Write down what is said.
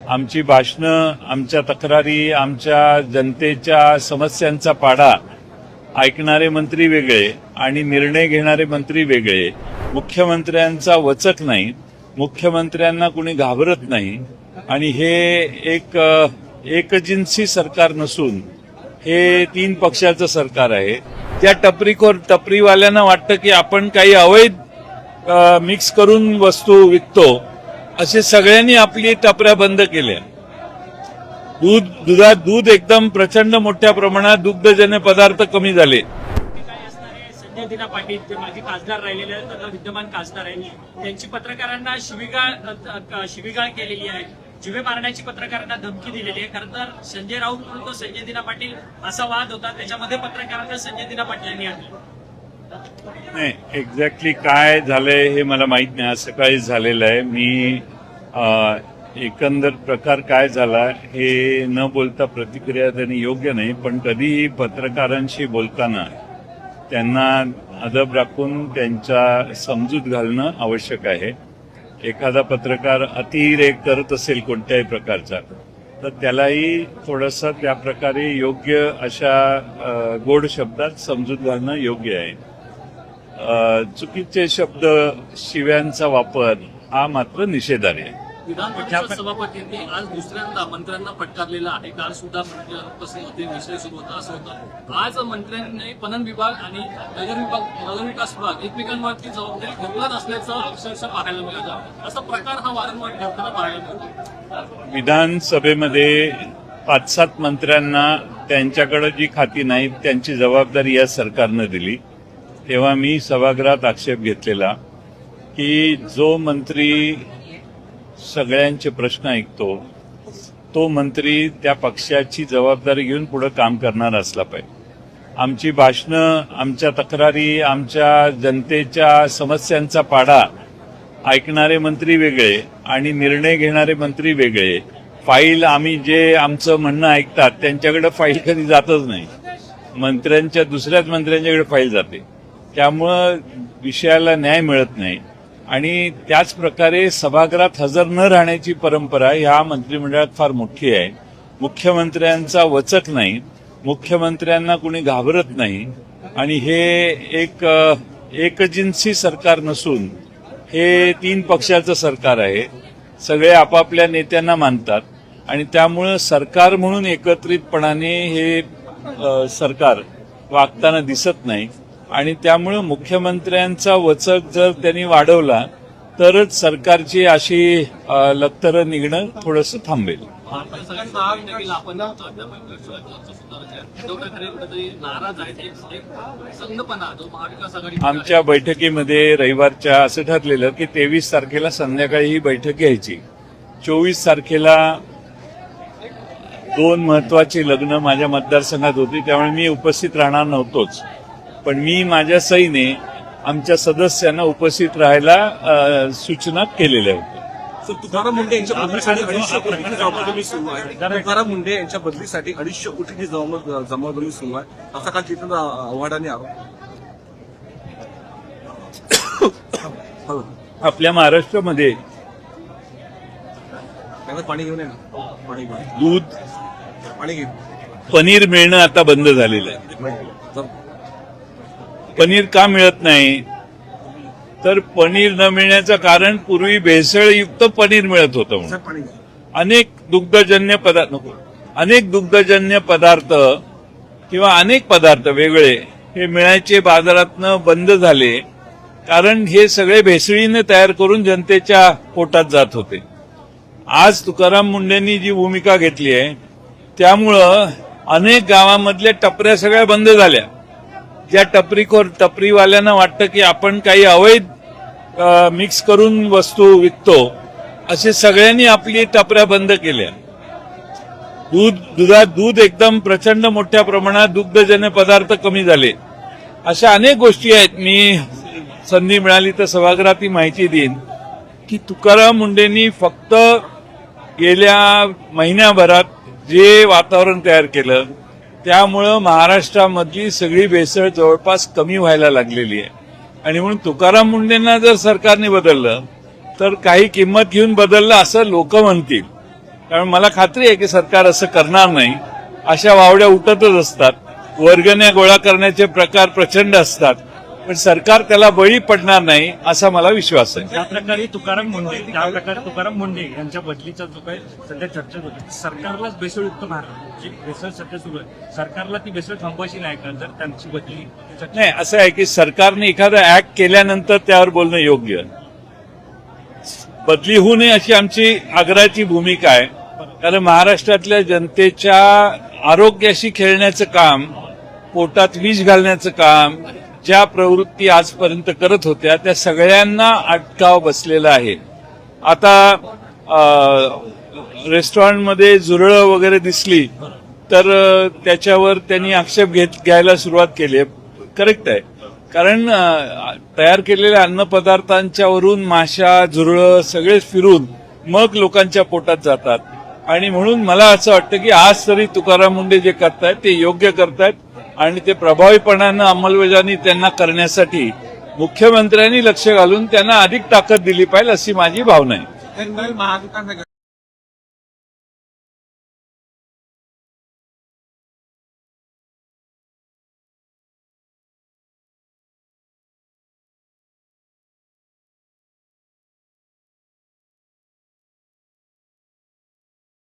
आमची भाषणं, आमच्या तक्रारी, आमच्या जनतेच्या समस्यांचा पाढा ऐकणारे मंत्री वेगळे आणि निर्णय घेणारे मंत्री वेगळे. मुख्यमंत्र्यांचा वचक नाही, मुख्यमंत्र्यांना कुणी घाबरत नाही आणि हे एकजिन्सी सरकार नसून हे 3 पक्षाचं सरकार आहे. त्या टपरीवाल्यांना वाटतं की आपण काही अवैध मिक्स करून वस्तू विकतो, असे सगळ्यांनी आपली टपऱ्या बंद केल्या. दूध एकदम प्रचंड मोठ्या प्रमाणात दुग्धजन्य पदार्थ कमी झाले. संजय दिना पाटील जे माजी खासदार राहिलेले आहेत, आता विद्यमान खासदार आहेत, त्यांची पत्रकारांना शिवीगाळ केलेली आहे, जीवे मारण्याची पत्रकारांना धमकी दिलेली आहे. खरं तर संजय राऊत म्हणून संजय दिना पाटील असा वाद होता, त्याच्यामध्ये पत्रकारांना संजय दिना पाटलांनी आणलं. नाही, एक्झॅक्टली काय झालंय हे मला माहित नाही. आज सकाळी झालेलं आहे. मी एकंदर प्रकार काय झाला हे न बोलता प्रतिक्रिया देणे योग्य नाही, पण कधीही पत्रकारांशी बोलताना त्यांना अदब राखून त्यांच्या समजूत घालणं आवश्यक आहे. एखादा पत्रकार अतिरेक करत असेल कोणत्याही प्रकारचा, तर त्यालाही थोडंसं त्या प्रकारे योग्य अशा गोड शब्दात समजूत घालणं योग्य आहे. चुकीचे शब्द, शिव्यांचा वापर हा मात्र निषेधार्ह आहे. विधान परिषद सभापतींनी आज दुसऱ्यांदा मंत्र्यांना फटकारलेला आहे. काल सुद्धा विषय सुरू होता असं होतं. आज मंत्र्यांनी पणन विभाग आणि नगरविकास विभाग एकमेकांवरती जबाबदारी ढकलत असल्याचं अक्षरशः पाहायला मिळालं. असा प्रकार हा वारंवार घडताना पाहायला मिळतो. विधानसभेमध्ये 5-7 मंत्र्यांना त्यांच्याकडे जी खाती नाहीत त्यांची जबाबदारी या सरकारनं दिली, तेव्हा मी सभागृहात आक्षेप घेतलेला की जो मंत्री सगळ्यांचे प्रश्न ऐकतो तो मंत्री त्या पक्षाची जबाबदारी घेऊन पुढे काम करणार असला पाहिजे. आमची भाषणं, आमच्या तक्रारी, आमच्या जनतेच्या समस्यांचा पाढा ऐकणारे मंत्री वेगळे आणि निर्णय घेणारे मंत्री वेगळे. फाईल आम्ही जे आमचं म्हणणं ऐकतात त्यांच्याकडे फाईल कधी जातच नाही, मंत्र्यांच्या दुसऱ्याच मंत्र्यांच्याकडे फाईल जाते. त्यामुळं विषयाला न्याय मिळत नाही आणि त्याच प्रकारे सभागृहात हजर न राहण्याची परंपरा ह्या मंत्रिमंडळात फार मोठी आहे. मुख्यमंत्र्यांचा वचक नाही, मुख्यमंत्र्यांना कुणी घाबरत नाही आणि हे एकजिन्सी सरकार नसून हे 3 पक्षाचं सरकार आहे. सगळे आपापल्या नेत्यांना मानतात आणि त्यामुळं सरकार म्हणून एकत्रितपणाने हे सरकार वागताना दिसत नाही आणि त्यामुळे मुख्यमंत्र्यांचा वचक जर त्यांनी वाढवला तरच सरकारची अशी लखतरं निघणं थोडंसं थांबेल. आमच्या बैठकीमध्ये रविवारच्या असं ठरलेलं की 23 तारखेला संध्याकाळी ही बैठक घ्यायची. 24 तारखेला 2 महत्वाची लग्न माझ्या मतदारसंघात होती, त्यामुळे मी उपस्थित राहणार नव्हतोच. पण मी माझ्या सहीने आमच्या सदस्यांना उपस्थित राहायला सूचना केलेल्या होत्या. तुकाराम मुंडे यांच्या बदलीसाठी 250 कोटींची जबाबदारी सुरू आहे. तुकाराम मुंडे यांच्या बदलीसाठी 250 कोटींची जबाबदारी सुरू आहे, असा काल जितेंद्र आव्हाडांनी आरोप. आपल्या महाराष्ट्रामध्ये पाणी घेऊन पाणी दूध, पाणी घेऊन पनीर मिळणं आता बंद झालेलं आहे. पनीर का मिळत नाही तर पनीर न मिळण्याचं कारण पूर्वी भेसळयुक्त पनीर मिळत होतं म्हणून. अनेक दुग्धजन्य पदार्थ किंवा अनेक पदार्थ वेगळे हे मिळायचे बाजारातनं बंद झाले, कारण हे सगळे भेसळीने तयार करून जनतेच्या पोटात जात होते. आज तुकाराम मुंडेंनी जी भूमिका घेतली आहे त्यामुळं अनेक गावामधल्या टपऱ्या सगळ्या बंद झाल्या. ज्या टपरीवाल्यांना वाटतं की आपण काही अवैध मिक्स करून वस्तू विकतो, असे सगळ्यांनी आपली टपऱ्या बंद केल्या. दूध एकदम प्रचंड मोठ्या प्रमाणात दुग्धजन्य पदार्थ कमी झाले. अशा अनेक गोष्टी आहेत. मी संधी मिळाली तर सभागृहात ही माहिती देईन की तुकाराम मुंडेंनी फक्त गेल्या महिन्याभरात जे वातावरण तयार केलं त्यामुळं महाराष्ट्रामधली सगळी भेसळ जवळपास कमी व्हायला लागलेली आहे. आणि म्हणून तुकाराम मुंडेंना जर सरकारने बदललं तर काही किंमत घेऊन बदललं असं लोक म्हणतील, त्यामुळे मला खात्री आहे की सरकार असं करणार नाही. अशा वावड्या उठतच असतात, वर्गण्या गोळा करण्याचे प्रकार प्रचंड असतात, पण सरकार त्याला बळी पडणार नाही असा मला विश्वास आहे. ज्या प्रकारे तुकाराम मुंडे यांच्या बदलीचा जो काही सध्या चर्चा होती, सरकारलाच बेसळयुक्त मारणार, जी बेसळ सध्या सुरू आहे, सरकारला ती बेसळ थांबवायची नाही का जर त्यांची बदली? नाही, असं आहे की सरकारने एखादा ऍक्ट केल्यानंतर त्यावर बोलणं योग्य. बदली होऊ नये अशी आमची आग्रहाची भूमिका आहे. कारण महाराष्ट्रातल्या जनतेच्या आरोग्याशी खेळण्याचं काम, पोटात विष घालण्याचं काम, ज्या प्रवृत्ती आजपर्यंत करत होत्या त्या सगळ्यांना अटकाव बसलेला आहे. आता रेस्टॉरंटमध्ये झुरळं वगैरे दिसली तर त्याच्यावर त्यांनी आक्षेप घ्यायला सुरुवात केली आहे. करेक्ट आहे, कारण तयार केलेल्या अन्नपदार्थांच्या वरून माशा, झुरळं सगळे फिरून मग लोकांच्या पोटात जातात. आणि म्हणून मला असं वाटतं की आज तरी तुकाराम मुंडे जे करतायत ते योग्य करतायत आणि ते प्रभावीपणानं अंमलबजावणी त्यांना करण्यासाठी मुख्यमंत्र्यांनी लक्ष घालून त्यांना अधिक ताकद दिली पाहिजे अशी माझी भावना आहे.